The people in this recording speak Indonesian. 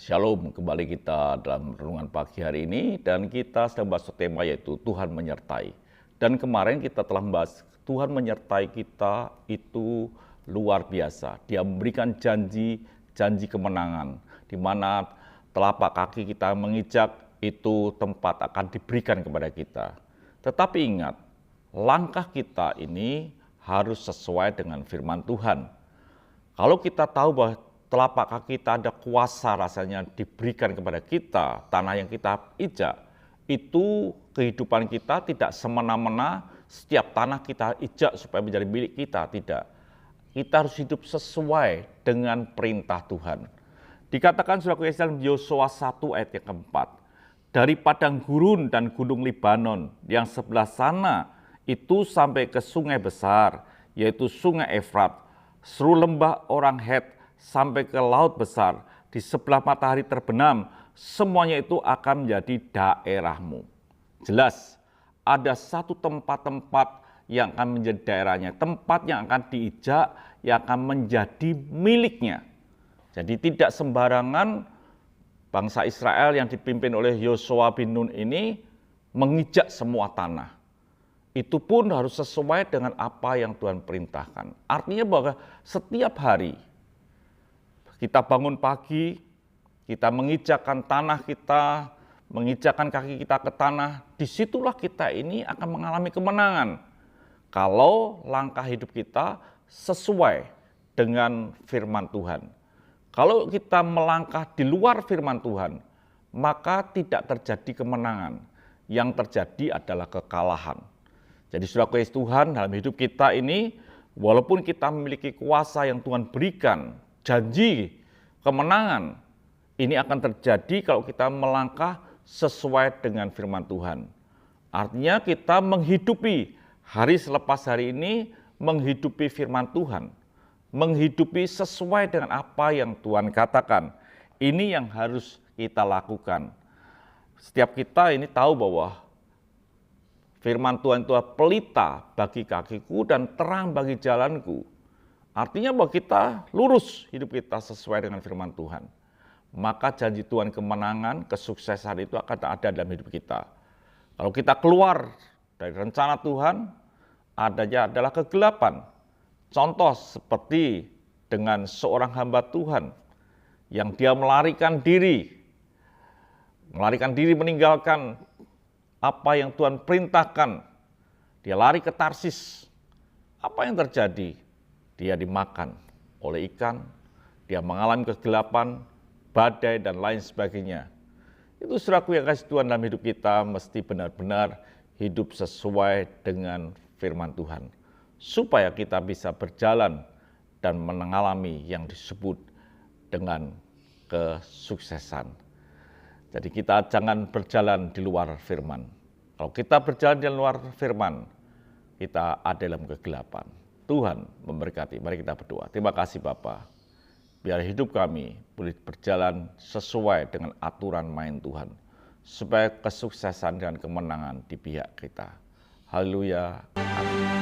Shalom, kembali kita dalam renungan pagi hari ini dan kita sedang bahas tema yaitu Tuhan menyertai. Dan kemarin kita telah membahas Tuhan menyertai kita itu luar biasa. Dia memberikan janji kemenangan, di mana telapak kaki kita menginjak itu tempat akan diberikan kepada kita. Tetapi ingat, langkah kita ini harus sesuai dengan firman Tuhan. Kalau kita tahu bahwa telapak kaki kita ada kuasa rasanya diberikan kepada kita, tanah yang kita ijak, itu kehidupan kita tidak semena-mena setiap tanah kita ijak supaya menjadi milik kita, tidak. Kita harus hidup sesuai dengan perintah Tuhan. Dikatakan saudara dalam Yosua 1 ayat yang keempat, dari padang gurun dan gunung Libanon yang sebelah sana itu sampai ke sungai besar, yaitu sungai Efrat, seluruh lembah orang Het, sampai ke laut besar, di sebelah matahari terbenam, semuanya itu akan menjadi daerahmu. Jelas, ada satu tempat-tempat yang akan menjadi daerahnya, tempat yang akan diijak, yang akan menjadi miliknya. Jadi tidak sembarangan bangsa Israel yang dipimpin oleh Yosua bin Nun ini mengijak semua tanah. Itu pun harus sesuai dengan apa yang Tuhan perintahkan. Artinya bahwa setiap hari kita bangun pagi, kita mengijakkan tanah kita, mengijakkan kaki kita ke tanah, disitulah kita ini akan mengalami kemenangan. Kalau langkah hidup kita sesuai dengan firman Tuhan. Kalau kita melangkah di luar firman Tuhan, maka tidak terjadi kemenangan. Yang terjadi adalah kekalahan. Jadi saudara Tuhan dalam hidup kita ini, walaupun kita memiliki kuasa yang Tuhan berikan, janji kemenangan, ini akan terjadi kalau kita melangkah sesuai dengan firman Tuhan. Artinya kita menghidupi hari selepas hari ini, menghidupi firman Tuhan, menghidupi sesuai dengan apa yang Tuhan katakan. Ini yang harus kita lakukan. Setiap kita ini tahu bahwa firman Tuhan itu pelita bagi kakiku dan terang bagi jalanku. Artinya bahwa kita lurus hidup kita sesuai dengan firman Tuhan. Maka janji Tuhan kemenangan, kesuksesan itu akan ada dalam hidup kita. Kalau kita keluar dari rencana Tuhan, adanya adalah kegelapan. Contoh seperti dengan seorang hamba Tuhan yang dia melarikan diri meninggalkan apa yang Tuhan perintahkan. Dia lari ke Tarsis. Apa yang terjadi? Dia dimakan oleh ikan, dia mengalami kegelapan, badai, dan lain sebagainya. Itu saudaraku yang kasih Tuhan dalam hidup kita mesti benar-benar hidup sesuai dengan firman Tuhan. Supaya kita bisa berjalan dan mengalami yang disebut dengan kesuksesan. Jadi kita jangan berjalan di luar firman. Kalau kita berjalan di luar firman, kita ada dalam kegelapan. Tuhan memberkati. Mari kita berdoa. Terima kasih Bapa. Biar hidup kami boleh berjalan sesuai dengan aturan main Tuhan. Supaya kesuksesan dan kemenangan di pihak kita. Haleluya. Amin.